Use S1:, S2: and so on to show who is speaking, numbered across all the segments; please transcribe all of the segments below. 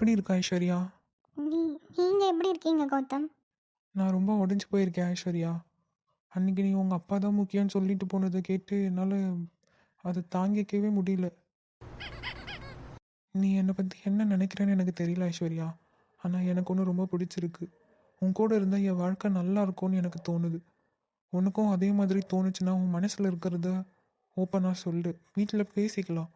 S1: எப்படி இருக்கா ஐஸ்வர்யா?
S2: நீ நீங்கள் எப்படி இருக்கீங்க கௌதம்?
S1: நான் ரொம்ப உடைஞ்சு போயிருக்கேன் ஐஸ்வர்யா. அன்னைக்கு நீ உங்கள் அப்பா தான் முக்கியம்னு சொல்லிட்டு போனதை கேட்டு என்னால் அதை தாங்கிக்கவே முடியல. நீ என்னை பற்றி என்ன நினைக்கிறேன்னு எனக்கு தெரியல ஐஸ்வர்யா. ஆனால் எனக்கு ஒன்று ரொம்ப பிடிச்சிருக்கு. உன் கூட இருந்தால் என் வாழ்க்கை நல்லா இருக்கும்னு எனக்கு தோணுது. உனக்கும் அதே மாதிரி தோணுச்சுன்னா உன் மனசில் இருக்கிறத ஓப்பனாக சொல்லு, வீட்டில் பேசிக்கலாம்.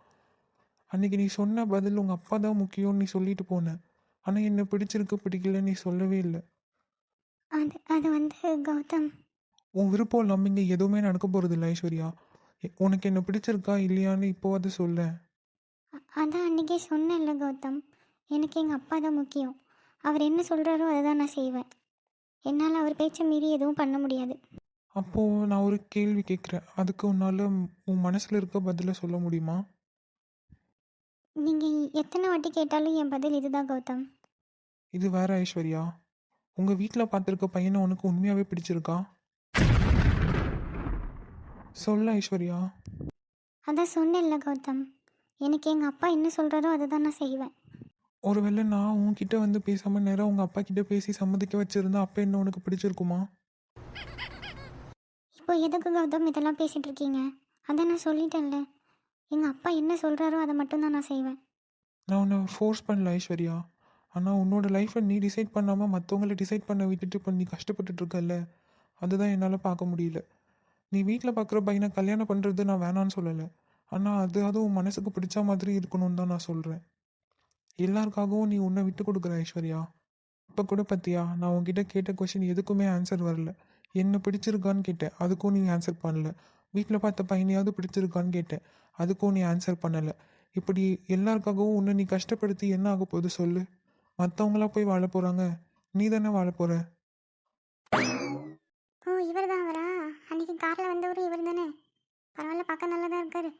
S1: அன்னைக்கு நீ சொன்ன பதில் உங்கள் அப்பா தான் முக்கியம்னு நீ சொல்லிட்டு போன. ஆனால் என்னை பிடிச்சிருக்கு பிடிக்கலன்னு நீ சொல்லவே இல்லை.
S2: அது அது வந்து கௌதம்,
S1: உன் விருப்பம் இல்லாமல் இங்கே எதுவுமே நடக்க போகிறது இல்லை ஐஸ்வர்யா. உனக்கு என்ன பிடிச்சிருக்கா இல்லையான்னு இப்போவாது சொல்ல.
S2: அதான் அன்றைக்கே சொன்னேன்ல கௌதம், எனக்கு எங்கள் அப்பா தான் முக்கியம். அவர் என்ன சொல்கிறாரோ அதை தான் நான் செய்வேன். என்னால் அவர் பேச்சை மீறி எதுவும் பண்ண முடியாது.
S1: அப்போது நான் ஒரு கேள்வி கேட்குறேன், அதுக்கு உன்னால் உன் மனசில் இருக்க பதிலை சொல்ல முடியுமா?
S2: நீங்கள் எத்தனை வாட்டி கேட்டாலும் என் பதில் இதுதான் கௌதம்.
S1: இது வேற ஐஸ்வர்யா. உங்கள் வீட்டில் பார்த்துருக்க பையனை உனக்கு உண்மையாகவே பிடிச்சிருக்கா? சொல்ல ஐஸ்வர்யா.
S2: அதான் சொன்னேன்ல கௌதம், எனக்கு எங்கள் அப்பா என்ன சொல்கிறாரோ அதை தான் நான் செய்வேன்.
S1: ஒருவேளை நான் உன்கிட்ட வந்து பேசாமல் நேராக உங்கள் அப்பா கிட்ட பேசி சம்மதிக்க வச்சுருந்தா அப்போ என்ன உனக்கு பிடிச்சிருக்குமா?
S2: இப்போ எதுக்கு கௌதம் இதெல்லாம் பேசிகிட்டு இருக்கீங்க? அதான் நான் சொல்லிட்டேன்ல, எங்கள் அப்பா என்ன சொல்கிறாரோ அதை மட்டும்தான் நான் செய்வேன்.
S1: நான் உன்னை ஃபோர்ஸ் பண்ணல ஐஸ்வர்யா. ஆனால் உன்னோட லைஃப்பை நீ டிசைட் பண்ணாமல் மற்றவங்கள டிசைட் பண்ண விட்டுட்டு இப்போ நீ கஷ்டப்பட்டுட்டு இருக்கல்ல, அதுதான் என்னால் பார்க்க முடியல. நீ வீட்டில் பார்க்குற பையனை கல்யாணம் பண்ணுறது நான் வேணான்னு சொல்லலை. ஆனால் அதுவும் உன் மனசுக்கு பிடிச்ச மாதிரி இருக்கணும்னு தான் நான் சொல்கிறேன். எல்லாருக்காகவும் நீ உன்னை விட்டு கொடுக்குற ஐஸ்வர்யா. இப்போ கூட பார்த்தியா, நான் உன்கிட்ட கேட்ட கொஷின் எதுக்குமே ஆன்சர் வரல. என்ன பிடிச்சிருக்கான்னு கேட்டேன், அதுக்கும் நீ ஆன்சர் பண்ணல. வீட்டில் பார்த்த பையனையாவது பிடிச்சிருக்கான்னு கேட்டேன், அதுக்கும் நீ ஆன்சர் பண்ணலை. இப்படி எல்லாருக்காகவும் உன்னை நீ கஷ்டப்படுத்தி என்ன ஆக போகுது சொல்லு? மற்றவங்களா போய் வாழ போகிறாங்க, நீ தானே வாழ போகிற.
S2: ஓ, இவர் தான் அவரா? அன்றைக்கி காரில் வந்தவர் இவர் தானே? பரவாயில்ல, பார்க்க நல்லா தான் இருக்காரு.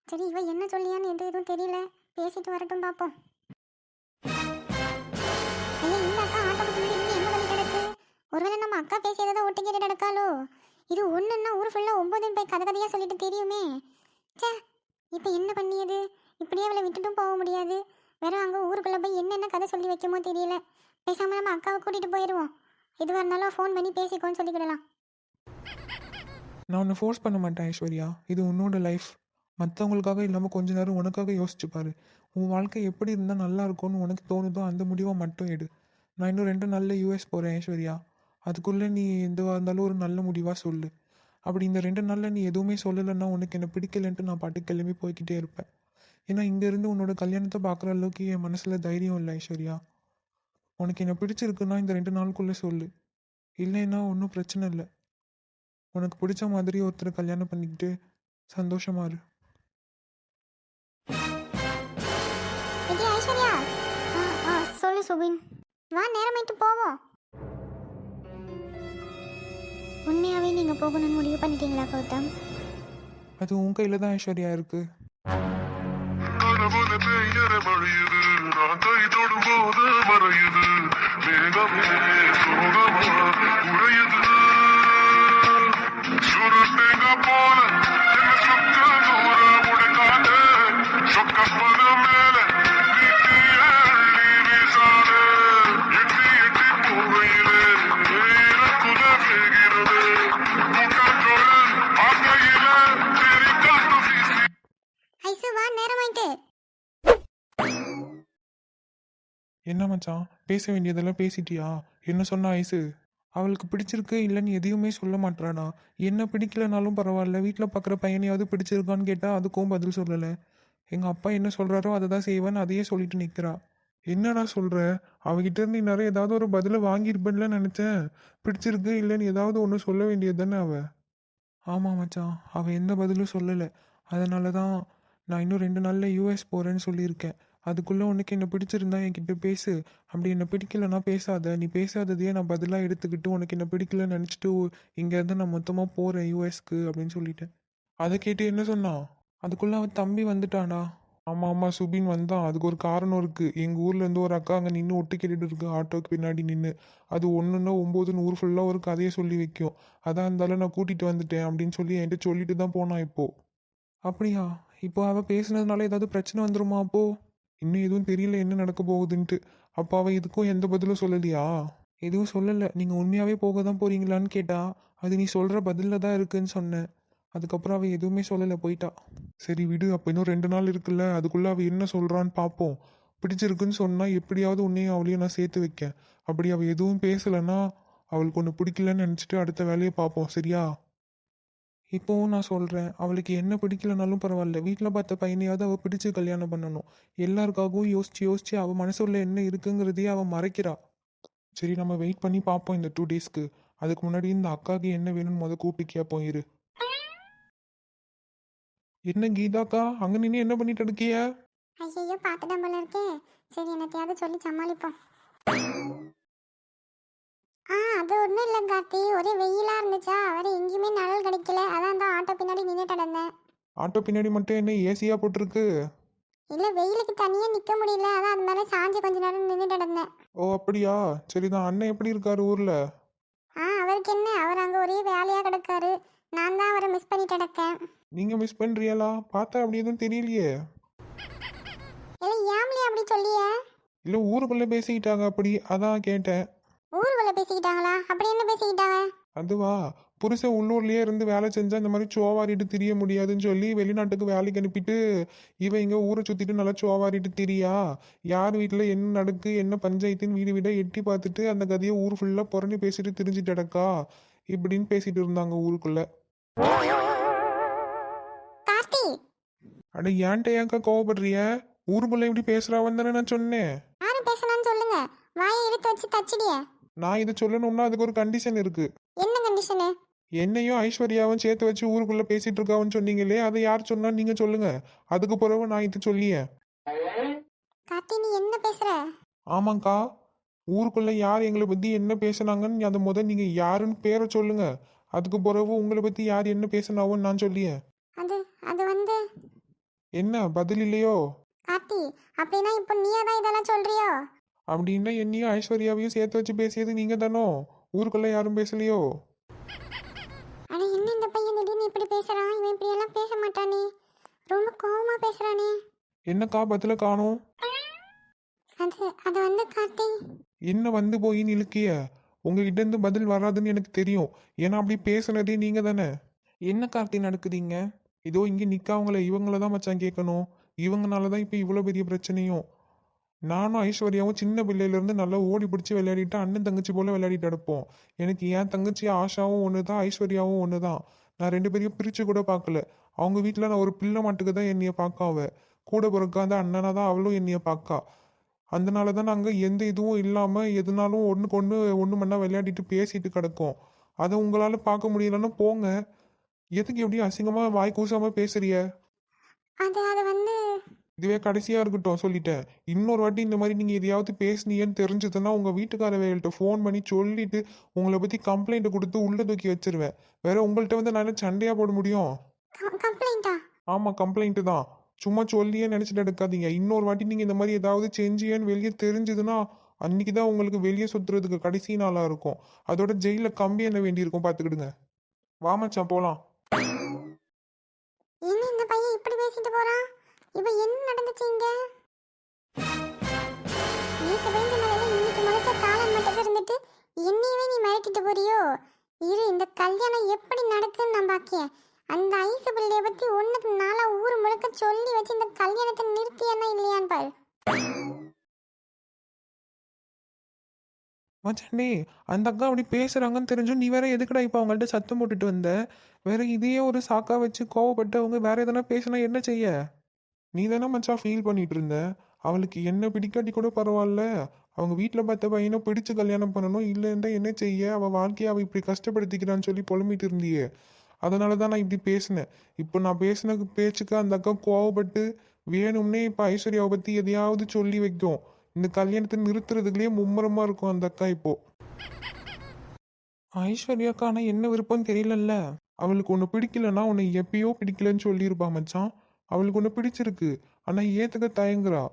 S2: சரி, இவ என்ன சொல்லியான்னு எதுவும் தெரியல. பேசிட்டு வரட்டும், பார்ப்போம். ஐயா, இந்த அக்கா ஆட்டோக்கு முன்னாடி நின்று என்ன பண்ணி கிடக்கு? ஒருவேளை நம்ம அக்கா பேசியதை ஒட்டு கேட்டு நடக்காளோ? இது ஒன்றுன்னா ஊர் ஃபுல்லாக 9 போய் கதை கதையாக சொல்லிட்டு தெரியுமே. சே, இப்போ என்ன பண்ணியது? இப்படியே அவளை விட்டுட்டும் போக முடியாது. வேற அங்கே ஊருக்குள்ளே போய் என்னென்ன கதை சொல்லி வைக்குமோ தெரியல. பேசாமல் நம்ம அக்காவை கூட்டிகிட்டு போயிடுவோம். எதுவாக இருந்தாலும் ஃபோன் பண்ணி பேசிக்கோன்னு சொல்லிக்கிடலாம்.
S1: நான் உன்னை ஃபோர்ஸ் பண்ண மாட்டேன் ஐஸ்வர்யா. இது உன்னோட லைஃப். மற்றவங்களுக்காக இல்லாமல் கொஞ்ச நேரம் உனக்காக யோசிச்சு பாரு. உன் வாழ்க்கை எப்படி இருந்தால் நல்லா இருக்கும்னு உனக்கு தோணுதோ அந்த முடிவை மட்டும் எடு. நான் இன்னும் 2 நாளில் யூஎஸ் போகிறேன் ஐஸ்வர்யா. அதுக்குள்ளே நீ எதுவாக இருந்தாலும் ஒரு நல்ல முடிவாக சொல்லு. அப்படி இந்த 2 நாளில் நீ எதுவுமே சொல்லலைன்னா உனக்கு என்ன பிடிக்கலன்ட்டு நான் பாட்டு கிளம்பி போய்கிட்டே இருப்பேன். ஏன்னா இங்கேருந்து உன்னோட கல்யாணத்தை பார்க்குற அளவுக்கு என் மனசில் தைரியம் இல்லை ஐஸ்வர்யா. உனக்கு என்ன பிடிச்சிருக்குன்னா இந்த 2 நாளுக்குள்ளே சொல்லு. இல்லைன்னா ஒன்றும் பிரச்சனை இல்லை. உனக்கு பிடிச்ச மாதிரி ஒருத்தரை கல்யாணம் பண்ணிக்கிட்டு சந்தோஷமா இரு.
S2: ஐஸ்வர்யா, சொல்லு சுபின். வா, நேரமாயிட்டு போவோம். உண்மையாவே நீங்க போகணும்னு முடிவு பண்ணிட்டீங்களா கௌதம்?
S1: அது உன் கையில் தான் ஐஸ்வர்யா இருக்கு.
S2: ஐசு, வா, நேரமாயிட்டு.
S1: என்ன மச்சான், பேச வேண்டியதெல்லாம் பேசிட்டியா? என்ன சொன்னா ஐசு? அவளுக்கு பிடிச்சிருக்கு இல்லைன்னு எதையுமே சொல்ல மாட்டாடா. என்ன பிடிக்கலனாலும் பரவாயில்ல, வீட்டில் பார்க்குற பையனையாவது பிடிச்சிருக்கான்னு கேட்டால் அதுக்கும் பதில் சொல்லலை. எங்கள் அப்பா என்ன சொல்கிறாரோ அதை தான் செய்வேன்னு அதையே சொல்லிட்டு நிற்கிறா. என்னடா சொல்கிற? அவகிட்ட இருந்து நீ நிறைய ஏதாவது ஒரு பதிலை வாங்கியிருப்பேன்ல நினச்சேன். பிடிச்சிருக்கு இல்லைன்னு ஏதாவது ஒன்று சொல்ல வேண்டியது தானே அவள். ஆமாம் மச்சான், அவள் எந்த பதிலும் சொல்லலை. அதனால தான் நான் இன்னும் 2 நாளில் யூஎஸ் போகிறேன்னு சொல்லியிருக்கேன். அதுக்குள்ளே உனக்கு என்ன பிடிச்சிருந்தா என்கிட்ட பேசு. அப்படி என்ன பிடிக்கலன்னா பேசாத. நீ பேசாததையே நான் பதிலாக எடுத்துக்கிட்டு உனக்கு என்ன பிடிக்கலன்னு நினச்சிட்டு இங்கேருந்து நான் மொத்தமாக போகிறேன் யூஎஸ்க்கு அப்படின்னு சொல்லிட்டேன். அதை கேட்டு என்ன சொன்னான்? அதுக்குள்ளே அவன் தம்பி வந்துட்டானா? ஆமாம் ஆமாம், சுபின் வந்தான். அதுக்கு ஒரு காரணம் இருக்குது. எங்கள் ஊர்லேருந்து ஒரு அக்கா அங்கே நின்று ஒட்டு கேட்டுட்டு இருக்கு, ஆட்டோக்கு பின்னாடி நின்று. அது 1ன்னா 9ன்னு ஊர் ஃபுல்லாக ஒரு கதையை சொல்லி வைக்கும். அதான் இருந்தாலும் நான் கூட்டிகிட்டு வந்துட்டேன் அப்படின்னு சொல்லி என்கிட்ட சொல்லிட்டு தான் போனான் இப்போது. அப்படியா? இப்போ அவள் பேசுனதுனால ஏதாவது பிரச்சனை வந்துருமா அப்போது? இன்னும் எதுவும் தெரியல என்ன நடக்க போகுதுன்ட்டு. அப்போ அவள் இதுக்கும் எந்த பதிலும் சொல்லலையா? எதுவும் சொல்லலை. நீங்கள் உண்மையாகவே போக தான் போறீங்களான்னு கேட்டா, அது நீ சொல்கிற பதிலில் தான் இருக்குன்னு சொன்னேன். அதுக்கப்புறம் அவள் எதுவுமே சொல்லலை, போயிட்டா. சரி விடு, அப்போ இன்னும் 2 நாள் இருக்குல்ல, அதுக்குள்ளே அவள் என்ன சொல்கிறான்னு பார்ப்போம். பிடிச்சிருக்குன்னு சொன்னால் எப்படியாவது உன்னையும் அவளையும் நான் சேர்த்து வைக்கேன். அப்படி அவள் எதுவும் பேசலைன்னா அவளுக்கு ஒன்று பிடிக்கலன்னு நினச்சிட்டு அடுத்த வேலையை பார்ப்போம், சரியா? இப்போவும் நான் சொல்கிறேன், அவளுக்கு என்ன பிடிக்கலனாலும் பரவாயில்ல, வீட்டில் பார்த்த பையனையாவது அவள் பிடிச்சு கல்யாணம் பண்ணணும். எல்லாருக்காகவும் யோசிச்சு யோசிச்சு அவள் மனசுல என்ன இருக்குங்கிறதையே அவள் மறைக்கிறா. சரி, நம்ம வெயிட் பண்ணி பார்ப்போம் இந்த 2 டேஸ்க்கு. அதுக்கு முன்னாடி இந்த அக்காவுக்கு என்ன வேணும்னு கூப்பிட்டு கேட்போம் இரு. என்ன கீதாக்கா, அங்கே நின்று என்ன பண்ணிட்டு இருக்கிய?
S2: ஐயோ பார்த்துட்டேன் போல இருக்கே. சரி என்னத்தையாவது சொல்லி சமாளிப்போம். அது ஒன்றும் இல்லை கார்த்தி, ஒரே வெயிலாக இருந்துச்சா, வேற எங்கேயுமே நிழல் கிடைக்கல, அதான் தான் ஆட்டோ பின்னாடி நின்றுட்டு இருந்தேன்.
S1: ஆட்டோ பின்னாடி மட்டும் என்ன ஏசியா போட்டிருக்கு?
S2: இல்லை வெயிலுக்கு தனியாக நிற்க முடியல, அதான் அது மேலே சாஞ்சு கொஞ்ச நேரம் நின்றுட்டு இருந்தேன்.
S1: ஓ அப்படியா, சரிதான். அண்ணன் எப்படி இருக்காரு ஊரில்?
S2: அவருக்கு என்ன, அவர் அங்கே ஒரே வேலையாக கிடக்காரு. நான் தான் அவரை மிஸ் பண்ணிட்டு கிடக்கேன்.
S1: நீங்கள் மிஸ் பண்ணுறியலா? பார்த்தா அப்படி எதுவும் தெரியலையே.
S2: இல்லை ஏம்லையே அப்படி சொல்லியே?
S1: இல்லை ஊருக்குள்ளே பேசிக்கிட்டாங்க அப்படி, அதான் கேட்டேன்.
S2: ஊருக்குள்ளே பேசிக்கிட்டாங்களா? அப்படி என்ன பேசிக்கிட்டாங்க?
S1: அதுவா, புருஷன் உள்ளூர்லேயே இருந்து வேலை செஞ்சா இந்த மாதிரி சோவாரிட்டு திரிய முடியாதுன்னு சொல்லி வெளிநாட்டுக்கு வேலைக்கு அனுப்பிட்டு இவன் இங்கே ஊரை சுற்றிட்டு நல்லா சோவாரிட்டு திரியா, யார் வீட்டில் என்ன நடக்கு என்ன பஞ்சாயத்துன்னு வீடு வீடாக எட்டி பார்த்துட்டு அந்த கதையை ஊர் ஃபுல்லாக புறணி பேசிட்டு திரிஞ்சிட்டு கிடக்கா இப்படின்னு பேசிட்டு இருந்தாங்க ஊருக்குள்ள.
S2: கார்த்தி,
S1: அட ஏன்ட்ட ஏன்க்கா கோவப்படுறிய? ஊருக்குள்ள இப்படி பேசுறாவன்னு தானே நான் சொன்னேன்.
S2: யாரும் பேசலாம்னு சொல்லுங்க, வாயை எடுத்து வச்சு தச்சிடிய.
S1: நான் இதை சொல்லணும்னா அதுக்கு ஒரு கண்டிஷன் இருக்கு.
S2: என்ன கண்டிஷனு?
S1: என்னையும் ஐஸ்வர்யாவும் சேர்த்து வச்சு ஊருக்குள்ள பேசிட்டு இருக்காவுன்னு சொன்னீங்களே, அதை யார் சொன்னா நீங்க சொல்லுங்க. அதுக்கு பிறகு நான் இது சொல்லியேன்.
S2: கார்த்தி நீ என்ன பேசுற?
S1: ஆமாங்க்கா, ஊருக்குள்ள யார் எங்களை பத்தி என்ன பேசுனாங்கன்னு அதை நீங்க யாருன்னு பேரை சொல்லுங்க. அதுக்கு பிறகு உங்களை பத்தி யார் என்ன பேசினாவோன்னு நான் சொல்லியேன்.
S2: அது அது வந்து
S1: என்ன பதில் இல்லையோ?
S2: கார்த்தி, அப்படின்னா இப்போ நீயே தான் இதெல்லாம் சொல்றியோ?
S1: அப்படின்னா என்னையும் ஐஸ்வர்யாவையும் சேர்த்து வச்சு பேசியது நீங்க தானோ? ஊருக்குள்ள யாரும் பேசலையோ?
S2: அட என்ன இந்த பையன் திடீர்னு இப்படி பேசுறான்? இவன் இப்படி எல்லாம் பேச மாட்டானே, ரொம்ப கோவமா பேசுறானே.
S1: என்னக்கா பதில காணோம்?
S2: அது அது வந்து கார்த்தி,
S1: என்ன வந்து போயின்னு இழுக்கிய? உங்ககிட்ட இருந்து பதில் வராதுன்னு எனக்கு தெரியும். ஏன்னா அப்படி பேசுனதே நீங்க தானே. என்ன கார்த்தி நடக்குதுங்க? இதோ இங்கே நிற்காவங்கள இவங்கள தான் மச்சான் கேட்கணும். இவங்கனால தான் இப்போ இவ்வளோ பெரிய பிரச்சனையும். நானும் ஐஸ்வர்யாவும் சின்ன பிள்ளையிலேருந்து நல்லா ஓடி பிடிச்சி விளையாடிட்டு அண்ணன் தங்கச்சி போல் விளையாடிட்டு அடுப்போம். எனக்கு என் தங்கச்சி ஆஷாவும் ஒன்று தான், ஐஸ்வர்யாவும் ஒன்று தான். நான் 2 பேரையும் பிரித்து கூட பார்க்கல. அவங்க வீட்டில் நான் ஒரு பிள்ளை மாட்டுக்கு தான் என்னைய பார்க்காவ. கூட பிறக்காத அண்ணனாக தான் அவளும் என்னைய பார்க்கா. அதனால தான் நாங்கள் எந்த இதுவும் இல்லாமல் எதுனாலும் ஒன்றுக்கு ஒன்று மண்ணா விளையாடிட்டு பேசிட்டு கிடக்கோம். அதை உங்களால் பார்க்க முடியலன்னா போங்க. எதுக்கு எப்படி அசிங்கமாக வாய் கூசாமல் பேசுறிய?
S2: அது அது வந்து
S1: இதுவே கடைசியாக இருக்கட்டும் சொல்லிட்டேன். இன்னொரு வாட்டி இந்த மாதிரி நீங்கள் எதையாவது பேசுனீங்கன்னு தெரிஞ்சதுன்னா உங்கள் வீட்டுக்காரவைகள்கிட்ட ஃபோன் பண்ணி சொல்லிட்டு உங்களை பற்றி கம்ப்ளைண்ட்டை கொடுத்து உள்ளே தூக்கி வச்சிருவேன். வேற உங்கள்கிட்ட வந்து நான் சண்டையாக போட முடியும்?
S2: கம்ப்ளைண்டா?
S1: ஆமாம், கம்ப்ளைண்ட்டு தான். சும்மா சொல்லியே நினச்சிட்டு எடுக்காதீங்க. இன்னொரு வாட்டி நீங்கள் இந்த மாதிரி ஏதாவது செஞ்சியன்னு வெளியே தெரிஞ்சதுன்னா அன்னைக்கு தான் உங்களுக்கு வெளியே சுற்றுறதுக்கு கடைசி நாளாக இருக்கும். அதோட ஜெயிலில் கம்பி என்ன வேண்டியிருக்கும் பார்த்துக்கிடுங்க. வா மச்சான் போகலாம்.
S2: என்ன இந்த பையன் இப்படி பேசிட்டு போறான்? இப்போ என்ன நடந்துச்சு இங்க? நேத்து பெஞ்ச மழையில இன்னைக்கு முளைச்ச காளான் மட்டும் இருந்துட்டு என்னையவே நீ மிரட்டிட்டு போறியோ? இரு, இந்த கல்யாணம் எப்படி நடக்குன்னு நான் பாக்கியேன். அந்த ஐசு பிள்ளைய பத்தி ஒண்ணுக்கு நாளா ஊர் முழுக்க சொல்லி வச்சு இந்த கல்யாணத்தை நிறுத்தியன்னா இல்லையான்னு பாரு.
S1: மச்சாண்டே, அந்த அக்கா அப்படி பேசுறாங்கன்னு தெரிஞ்சும் நீ வேற எதுக்குடா இப்போ அவங்கள்ட்ட சத்தம் போட்டுட்டு வந்த? வேற இதையே ஒரு சாக்கா வச்சு கோவப்பட்டு அவங்க வேற எதனா பேசினா என்ன செய்ய? நீ தானே மச்சான் ஃபீல் பண்ணிட்டு இருந்த. அவளுக்கு என்ன பிடிக்காட்டி கூட பரவாயில்ல, அவங்க வீட்டில் பார்த்த பையனை பிடிச்சு கல்யாணம் பண்ணணும், இல்லைன்னா என்ன செய்ய, அவள் வாழ்க்கையை அவள் இப்படி கஷ்டப்படுத்திக்கிறான்னு சொல்லி புலம்பிட்டு இருந்தியே. அதனால தான் நான் இப்படி பேசினேன். இப்போ நான் பேசின பேச்சுக்கு அந்த அக்கா கோவப்பட்டு வேணும்னே இப்போ ஐஸ்வர்யாவை பற்றி எதையாவது சொல்லி வைக்கும். இந்த கல்யாணத்தை நிறுத்துறதுக்குள்ளேயே மும்முரமாக இருக்கும் அந்த அக்கா இப்போ. ஐஸ்வர்யாக்கா ஆனால் என்ன விருப்பம் தெரியலல்ல. அவளுக்கு ஒன்று பிடிக்கலன்னா உன்னை எப்பயோ பிடிக்கலன்னு சொல்லியிருப்பா மச்சான். அவளுக்கு ஒன்று பிடிச்சிருக்கு, ஆனால் ஏற்றுக்க தயங்குறா.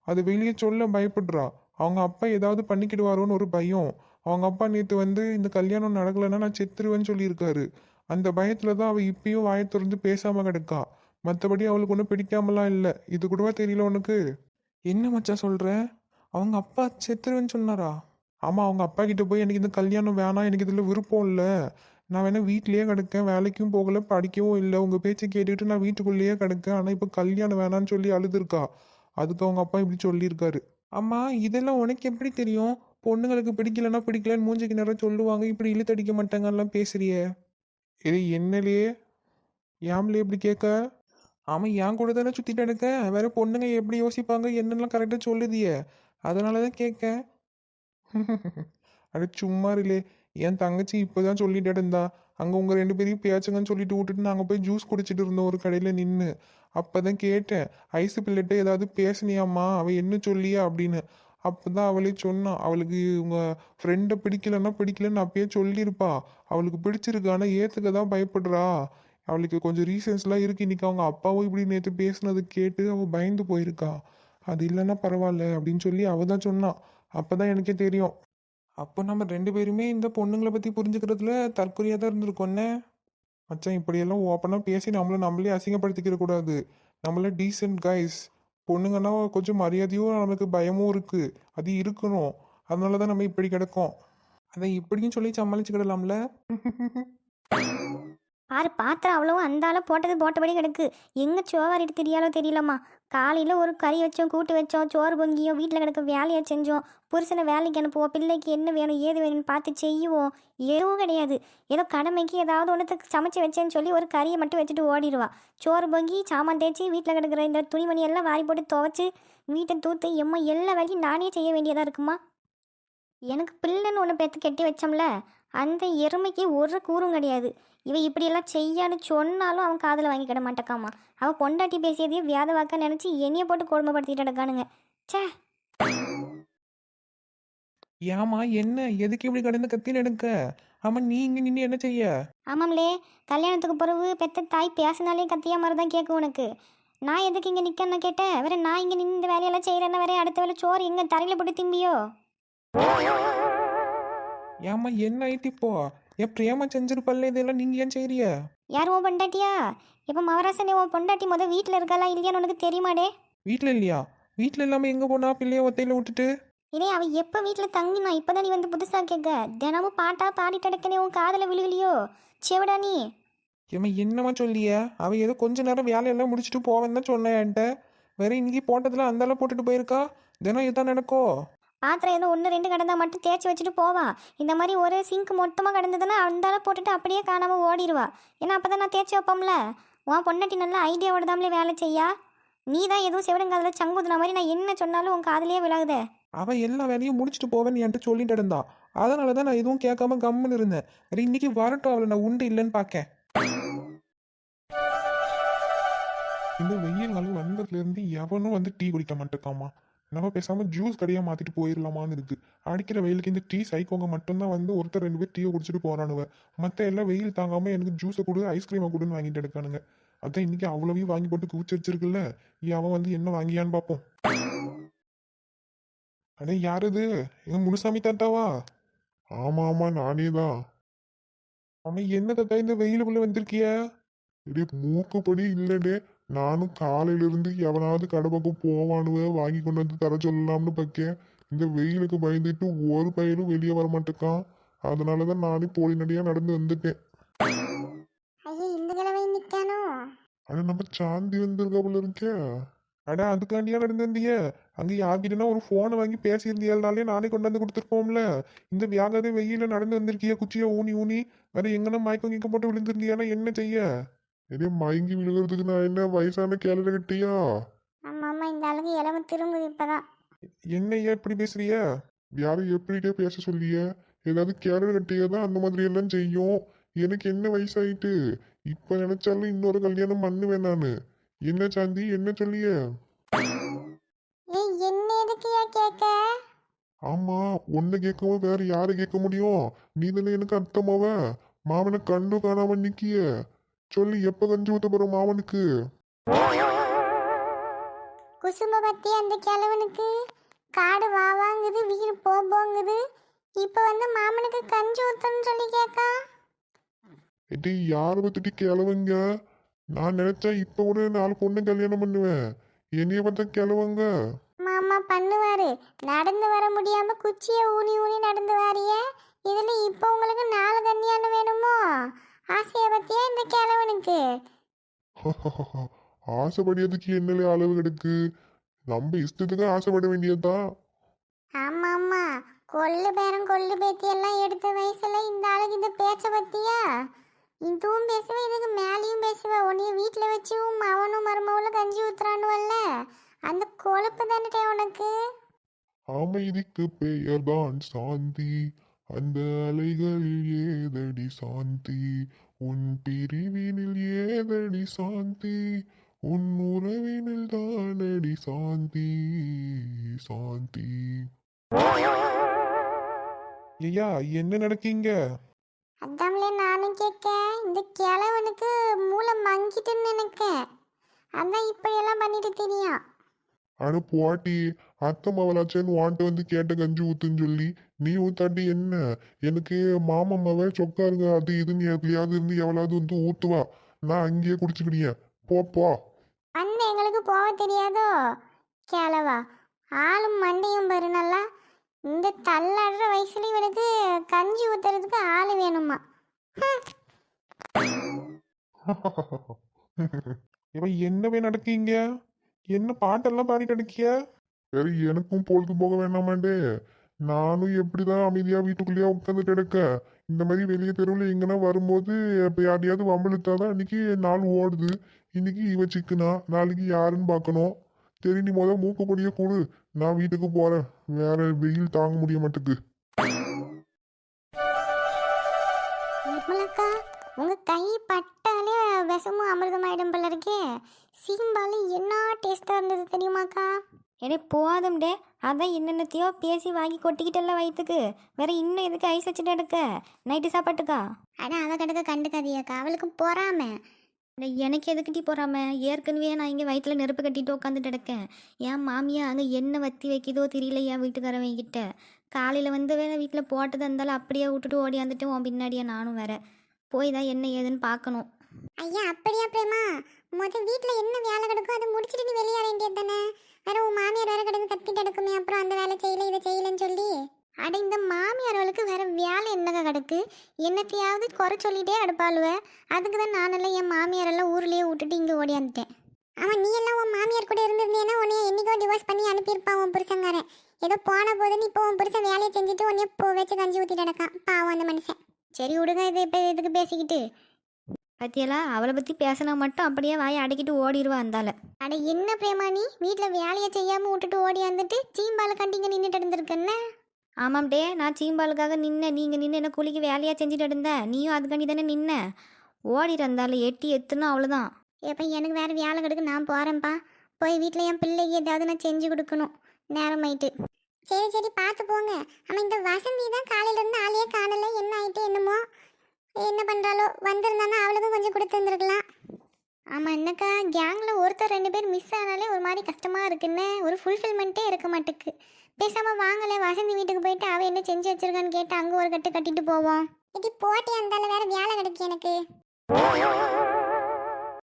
S1: அது வெளியே சொல்ல பயப்படுறா. அவங்க அப்பா ஏதாவது பண்ணிக்கிடுவாரோன்னு ஒரு பயம். அவங்க அப்பா நேற்று வந்து இந்த கல்யாணம் நடக்கலைன்னா நான் செத்துருவேன்னு சொல்லியிருக்காரு. அந்த பயத்தில் தான் அவள் இப்பயும் வாயை திறந்து பேசாமல் கிடக்கா. மற்றபடி அவளுக்கு ஒன்றும் பிடிக்காமலாம் இல்லை. இது கூடவா தெரியல உனக்கு? என்ன மச்சான் சொல்ற? அவங்க அப்பா செத்துருவேன்னு சொன்னாரா? ஆமா, அவங்க அப்பா கிட்ட போய் எனக்கு இந்த கல்யாணம் வேணாம், எனக்கு இதுல விருப்பம் இல்லை, நான் வேணா வீட்லயே கிடக்கேன், வேலைக்கும் போகல, படிக்கவும் இல்லை, உங்க பேச்சை கேட்டுக்கிட்டு நான் வீட்டுக்குள்ளேயே கிடக்கேன், ஆனா இப்போ கல்யாணம் வேணான்னு சொல்லி அழுதுருக்கா. அதுக்கு அவங்க அப்பா இப்படி சொல்லியிருக்காரு. ஆமா, இதெல்லாம் உனக்கு எப்படி தெரியும்? பொண்ணுங்களுக்கு பிடிக்கலன்னா பிடிக்கலன்னு மூஞ்சிக்கு நேரம் சொல்லுவாங்க, இப்படி இழுத்தடிக்க மாட்டாங்கலாம் பேசுறியே. இது என்னலையே ஏம்லே இப்படி கேட்க? ஆமா, என் கூட தானே சுத்திட்டு இருக்க, வேற பொண்ணுங்க எப்படி யோசிப்பாங்க என்னெல்லாம் கரெக்டா சொல்லுதியே, அதனாலதான் கேட்க. அட சும்மா இல்லே, என் தங்கச்சி இப்பதான் சொல்லிட்டு இருந்தா, அங்க உங்க ரெண்டு பேரையும் பேச்சுங்கன்னு சொல்லிட்டு விட்டுட்டு நாங்க போய் ஜூஸ் குடிச்சிட்டு இருந்தோம் ஒரு கடையில நின்று. அப்பதான் கேட்டேன், ஐசு பிள்ளைகிட்ட ஏதாவது பேசுனியாம்மா, அவ என்ன சொல்லியா அப்படின்னு. அப்பதான் அவளே சொன்னா, அவளுக்கு உங்க ஃப்ரெண்டை பிடிக்கலன்னா பிடிக்கலன்னு அப்பயே சொல்லியிருப்பா, அவளுக்கு பிடிச்சிருக்கு ஆனா ஏத்துக்க தான் பயப்படுறா, அவளுக்கு கொஞ்சம் ரீசன்ஸ்லாம் இருக்கு, இன்னைக்கு அவங்க அப்பாவும் இப்படி நேற்று பேசுனது கேட்டு அவ பயந்து போயிருக்கா, அது இல்லைன்னா பரவாயில்ல அப்படின்னு சொல்லி அவ தான் சொன்னா. அப்பதான் எனக்கே தெரியும். அப்போ நம்ம ரெண்டு பேருமே இந்த பொண்ணுங்களை பற்றி புரிஞ்சுக்கிறதுல தற்கொலையாக தான் இருந்திருக்கோன்னே. மச்சான், இப்படியெல்லாம் ஓப்பனாக பேசி நம்மளே அசிங்கப்படுத்திக்கிற கூடாது. நம்மள டீசென்ட் கைஸ். பொண்ணுங்கன்னா கொஞ்சம் மரியாதையும் நமக்கு பயமும் இருக்குது, அது இருக்கணும். அதனால தான் நம்ம இப்படி கிடக்கோம். அதை இப்படியும் சொல்லி சமாளிச்சுக்கிடலாம்ல.
S2: பாரு பாத்திரம் அவ்வளவும் அந்த ஆளை போட்டது போட்டபடி கிடக்கு. எங்கே சோவாரிட்டு தெரியாலோ தெரியலம்மா. காலையில் ஒரு கறி வச்சோம், கூட்டு வச்சோம், சோறு பொங்கியும், வீட்டில் கிடக்க வேலையை செஞ்சோம், புருஷனை வேலைக்கு அனுப்புவோம், பிள்ளைக்கு என்ன வேணும் ஏது வேணும்னு பார்த்து செய்வோம். எதுவும் கிடையாது. ஏதோ கடமைக்கு ஏதாவது ஒன்றுத்துக்கு சமைச்சு வச்சேன்னு சொல்லி ஒரு கறியை மட்டும் வச்சுட்டு ஓடிடுவா. சோறு பொங்கி சாமான் தேய்ச்சி வீட்டில் கிடக்கிற இந்த துணிமணி எல்லாம் வாரி போட்டு துவைச்சி வீட்டை தூத்து எம்மா எல்லா வேலையும் நானே செய்ய வேண்டியதாக இருக்குமா. எனக்கு பிள்ளைன்னு ஒன்று பெற்று கட்டி வச்சோம்ல, அந்த எருமைக்கு ஒரு கூறும் கிடையாது. இவ இப்படியெல்லாம் செய்யான்னு சொன்னாலும் அவன் காதில் வாங்கிக்கிட மாட்டேக்காமா. அவன் பொண்டாட்டி பேசியதையே வியாத வாக்க நினச்சி என்னைய போட்டு கொடுமைப்படுத்திட்டு கிடக்கானுங்க. ச்சே.
S1: ஏமா என்ன, எதுக்கு இப்படி கடந்து கத்தின்னு எடுக்க? ஆமாம், நீ இங்கே நின்று என்ன செய்ய?
S2: ஆமாம்லே, கல்யாணத்துக்கு பிறகு பெத்த தாய் பேசினாலே கத்தியா மாதிரி தான் கேட்கும் உனக்கு. நான் எதுக்கு இங்கே நிற்கன்னு கேட்டேன். வேற நான் இங்கே நின்று இந்த வேலையெல்லாம் செய்கிறேன்னா வேற அடுத்த வேலை சோறு எங்கே தரையில் போட்டு திம்பியோ?
S1: ஏமா என்ன ஆயிட்டு இப்போ? என் பிரேமா செஞ்சிருப்பல்ல, இதெல்லாம் நீங்க ஏன் செய்றிய?
S2: யார் உன் பொண்டாட்டியா? இப்போ மவராசனே உன் பொண்டாட்டி வீட்டில் இருக்காளா இல்லையான்னு உனக்கு தெரியுமாடே?
S1: வீட்டில் இல்லையா? வீட்டில் இல்லாமல் எங்கே போனா பிள்ளைய ஒத்தையில விட்டுட்டு?
S2: இதே அவ எப்போ வீட்டில் தங்கினா இப்போதான் நீ புதுசாக கேட்க. தினமும் பாட்டா பாடிட்டு கிடக்கனே உன் காதில் விழுகலையோ செவிடா நீ?
S1: ஏமா என்னம்மா சொல்லிய? அவ ஏதோ கொஞ்ச நேரம் வேலையெல்லாம் முடிச்சுட்டு போவேன்னு தான் சொன்னேன் என்கிட்ட. வேற இன்னைக்கு போட்டதுல அந்தெல்லாம் போட்டுட்டு போயிருக்கா. தினம் இதான் நடக்கும்.
S2: பாத்திரம் ஏதோ ஒன்று ரெண்டு கிடந்தா மட்டும் தேய்ச்சி வச்சுட்டு போவா. இந்த மாதிரி ஒரு சிங்க் மொத்தமாக கிடந்ததுன்னா அந்தால போட்டுட்டு அப்படியே காணாமல் ஓடிடுவா. ஏன்னா அப்போ தான் நான் தேய்ச்சி வைப்போம்ல. உன் பொண்டாட்டி நல்ல ஐடியாவோட தாமலே வேலை செய்யா. நீ தான் எதுவும் செவிடங்காதில் சங்குதுன மாதிரி நான் என்ன சொன்னாலும் உன் காதலையே விழாகுதே.
S1: அவ எல்லா வேலையும் முடிச்சுட்டு போவேன்னு என்கிட்ட சொல்லிட்டு இருந்தா. அதனால தான் நான் எதுவும் கேட்காம கம்முன்னு இருந்தேன். வேற இன்னைக்கு வரட்டும், அவளை நான் உண்டு இல்லைன்னு பார்க்கேன். இந்த வெயில் காலம் வந்ததுல இருந்து எவனும் வந்து டீ குடிக்க மாட்டேக்காமா. நம்ம பேசாம ஜூஸ் கடையா மாத்திட்டு போயிடலாமான்னு இருக்கு. அடிக்கிற வெயிலுக்கு இந்த டீ சைக்கோங்க மட்டும்தான் வந்து ஒருத்தர் ரெண்டு பேர் டீயை குடிச்சிட்டு போறானுவ. மத்த எல்லாம் வெயில் தாங்காம எனக்கு ஜூஸை கொடு, ஐஸ்கிரீமை கொடுன்னு வாங்கிட்டு எடுக்கானுங்க. அதான் இன்னைக்கு அவ்வளவையும் வாங்கி போட்டு குவிச்சு வச்சிருக்குல்ல, அவன் வந்து என்ன வாங்கியான்னு பார்ப்போம். அடே யாரு இது? எங்க முனுசாமி தாத்தாவா? ஆமா ஆமா, நானே தான். அவன் என்ன தாத்தா இந்த வெயிலுக்குள்ள வந்திருக்கிய? டே மூக்குப்படி இல்லடே, நானும் காலையில இருந்து எவனாவது கடை பக்கம் போவானுவ வாங்கி கொண்டு வந்து தர சொல்லலாம்னு பார்க்கேன். இந்த வெயிலுக்கு பயந்துட்டு ஒரு பையனும் வெளியே வர மாட்டேக்கான். அதனாலதான் நானே போலி நடையா நடந்து வந்துட்டேன்.
S2: ஐயோ இந்த கிழமை நிற்கானோ?
S1: அட நம்ம சாந்தி வந்திருக்காப்புல இருக்கே. அட அதுக்காண்டியா நடந்து வந்திய? அங்க யார்கிட்டனா ஒரு போனை வாங்கி பேசியிருந்தியாலே நானே கொண்டு வந்து கொடுத்துருப்போம்ல. இந்த வியாகாத வெயில நடந்து வந்திருக்கிய, குச்சியா ஊனி ஊனி. வேற எங்கன்னா மயக்கம் கீக்க போட்டு விழுந்திருந்தியானா என்ன செய்ய? இதே மயங்கி விழுகிறதுக்கு நான் என்ன வயசான கேள்வி கட்டியா?
S2: ஆமாம் ஆமாம், இந்த அளவுக்கு இளவு திரும்புது இப்போதான்.
S1: என்னையா இப்படி பேசுறிய? யாரும் எப்படிட்டே பேச சொல்லிய? ஏதாவது கேள்வி கட்டியா தான் அந்த மாதிரி எல்லாம் செய்யும். எனக்கு என்ன வயசாயிட்டு? இப்ப நினைச்சாலும் இன்னொரு கல்யாணம் பண்ணுவேன் நானு. என்ன சாந்தி என்ன சொல்லிய?
S2: ஏய் என்ன எதுக்குயா கேட்க?
S1: ஆமா, உன்னை கேட்கவும் வேற யாரை கேட்க முடியும்? நீ தானே எனக்கு அர்த்தமாவ. மாமனை கண்டு காணாம நிக்கிய. சொல்லி எப்ப கஞ்சி ஊத்த போற மாமனுக்கு?
S2: குசும்ப பத்தி அந்த கிழவனுக்கு காடு வாங்குது, வீடு போங்குது. இப்போ வந்து மாமனுக்கு கஞ்சி ஊத்தன்னு சொல்லி கேட்கா.
S1: எட்டி யாரை பத்திட்டு கிளவுங்க? நான் நினைச்சா இப்ப கூட 4 பொண்ணு கல்யாணம் பண்ணுவேன். என்னைய பார்த்தா கிளவுங்க.
S2: ஆமா பண்ணுவாரு. நடந்து வர முடியாம குச்சியை ஊனி ஊனி நடந்து வாரியே. இதுல இப்போ உங்களுக்கு 4 கன்னியான்னு வேணுமோ? ஆசைய பத்தியா இந்த கிழவனுக்கு?
S3: ஆசைப்படியதுக்கு என்னலே அளவு கிடக்கு? நம்ம இஷ்டத்துக்கு ஆசைப்பட வேண்டியதுதான்.
S2: ஆமா ஆமா, கொள்ளு பேரன் கொள்ளு பேத்தி எல்லாம் எடுத்த வயசுல இந்த ஆளுக்கு இந்த பேச்ச பத்தியா? இதுவும் பேசுவேன், இதுக்கு மேலேயும் பேசுவேன். உன்னைய வீட்டுல வச்சு உன் மவனும் மருமகளும் கஞ்சி ஊத்துறானுவல்ல, அந்த கொழுப்பு தானே உனக்கு.
S3: அமைதிக்கு பெயர்தான் சாந்தி, அந்த அலைகளில் ஏதடி சாந்தி, உன் பிரிவினில் ஏதடி சாந்தி, உன் உறவினில் தானடி சாந்தி, சாந்தி.
S1: ஐயா என்ன நடக்கீங்க?
S2: அதாமலே நானும் கேட்க, இந்த கிழவனுக்கு மூளை மங்கிட்டுன்னு நினைக்கேன். அதான் இப்படியெல்லாம் பண்ணிட்டு தெரியும்.
S3: அட போட்டி, அத்தை மவளாச்சேன்னு வான்ட்டு வந்து கேட்ட கஞ்சி ஊத்துன்னு சொல்லி நீ ஊத்தாட்டி என்ன? எனக்கு மாமா மவ சொக்கா இருங்க அது இதுன்னு எதுலையாவது இருந்து எவ்வளவு வந்து ஊத்துவா. நான் அங்கேயே குடிச்சுக்கிடியேன். போ.
S2: அண்ணன் எங்களுக்கு போக தெரியாதோ? கிழவா ஆளும் மண்டையும் பாரு நல்லா. இந்த தள்ளாடுற வயசுல இவனுக்கு கஞ்சி ஊத்துறதுக்கு ஆள் வேணுமா?
S1: இவ என்னவே நடக்கீங்க? என்ன பாட்டெல்லாம் பாடிட்டு இருக்கிய?
S3: சரி, எனக்கும் பொழுது போக வேணாமாண்டே. நானும் எப்படிதான் அமைதியா வீட்டுக்குள்ளேயே உட்காந்துட்டு எடுக்க. இந்த மாதிரி வெளியே தெருவில் எங்கன்னா வரும்போது இப்போ யாரையாவது வம்பிழுத்தாதான் இன்னைக்கு நாள் ஓடுது. இன்னைக்கு இவ சிக்குனா நாளைக்கு யாருன்னு பார்க்கணும். சரி, நீ மூக்கு பொடிய கொடு, நான் வீட்டுக்கு போறேன். வேற வெயில் தாங்க முடிய மாட்டுக்கு.
S2: நிர்மலாக்கா, உங்க கை பட்டாலே விஷமும் அமிர்தமாயிடும் போல இருக்கே. சீம்பாலு என்ன டேஸ்டா இருந்தது தெரியுமாக்கா?
S4: எனக்கு போதும்டே, அதான் என்னென்னத்தையோ பேசி வாங்கி கொட்டிக்கிட்டெல்லாம் வயிற்றுக்கு. வேற இன்னும் எதுக்கு ஐஸ் வச்சுட்டு எடுக்க? நைட்டு சாப்பாட்டுக்கா?
S2: ஆனா அவ கிடக்க கண்டுக்காதியாக்கா, அவளுக்கு பொறாம.
S4: எனக்கு எதுக்கிட்டி போறாம? ஏற்கனவே நான் இங்கே வயிற்றுல நெருப்பு கட்டிட்டு உட்காந்துட்டு எடுக்கேன். என் மாமியா அங்கே என்ன வத்தி வைக்கிதோ தெரியல என் வீட்டுக்காரவங்கிட்ட. காலையில் வந்து வேற வீட்டில் போட்டதாக இருந்தாலும் அப்படியே விட்டுட்டு ஓடியாந்துட்டு உன் பின்னாடியே நானும் வேற போய் தான் என்ன ஏதுன்னு பார்க்கணும்.
S2: ஐயா அப்படியா பிரேமா? வீட்டுல என்ன வேலை கிடக்கும் அதை முடிச்சிட்டு நீ வெளியே வேண்டியது தானே. வேற உன் மாமியார் வேற கிடக்கு கத்திட்டு கிடக்குமே, அப்புறம் அந்த வேலை செய்யல இதை செய்யலன்னு சொல்லி. அட இந்த மாமியார்களுக்கு வேற வேலை என்னங்க கிடக்கு? என்னத்தையாவது குறை சொல்லிட்டே அடுப்பாளுவ. அதுக்கு தான் நானெல்லாம் என் மாமியாரெல்லாம் ஊர்லயே விட்டுட்டு இங்கே ஓடியாந்துட்டேன். ஆமா, நீ எல்லாம் உன் மாமியார் கூட இருந்திருந்தேன்னா உன்னைய என்னைக்கோ டிவோர்ஸ் பண்ணி அனுப்பியிருப்பான் உன் புருஷங்காரன். ஏதோ போன போதுன்னு இப்போ உன் புருஷன் வேலையை செஞ்சுட்டு உன்னைய வச்சு கஞ்சி ஊற்றிட்டு நடக்கான் பாவம் அந்த மனுஷன். சரி விடுங்க, இது இப்போ இதுக்கு பேசிக்கிட்டு.
S4: பத்தியெல்லாம் அவளை பற்றி பேசினா மட்டும் அப்படியே வாயை அடக்கிட்டு ஓடிடுவா அந்தால.
S2: அட என்ன பிரேமா, நீ வீட்டில் வேலையை செய்யாமல் விட்டுட்டு ஓடியாந்துட்டு சீம்பாலை கண்டிங்க நின்றுட்டு இருந்திருக்கேன்னு.
S4: ஆமாம்டே, நான் சீம்பாலுக்காக நின்னேன். நீங்கள் நின்று என்ன கூலிக்கு வேலையாக செஞ்சுட்டு இருந்தேன். நீயும் அதுக்காண்டி தானே நின்ன. ஓடிட்டு இருந்தாலும் எட்டி எத்துனா அவ்வளோதான்.
S2: எப்போ எனக்கு வேறு வேலை கிடக்கு, நான் போகிறேன்ப்பா. போய் வீட்டில் என் பிள்ளைக்கு ஏதாவது நான் செஞ்சு கொடுக்கணும், நேரமாயிட்டு. சரி சரி பார்த்து போங்க. ஆமாம், இந்த வசந்தி தான் காலையிலேருந்து ஆளையே காணலை. என்ன ஆயிட்டு என்னமோ, என்ன பண்ணுறாலோ. வந்திருந்தானா அவளுக்கும் கொஞ்சம் கொடுத்துருந்துருக்கலாம். ஆமாம் என்னக்கா, கேங்கில் ஒருத்தர் 2 பேர் மிஸ் ஆனாலே ஒரு மாதிரி கஷ்டமாக இருக்குன்னு, ஒரு ஃபுல்ஃபில்மெண்ட்டே இருக்க மாட்டேக்கு. பேசாமல் வாங்கலே வசந்தி வீட்டுக்கு போயிட்டு அவள் என்ன செஞ்சு வச்சிருக்கான்னு கேட்டு அங்கே ஒரு கட்டு கட்டிட்டு போவோம். இது போட்டி அந்தால வேற வேலை கிடைக்கு எனக்கு.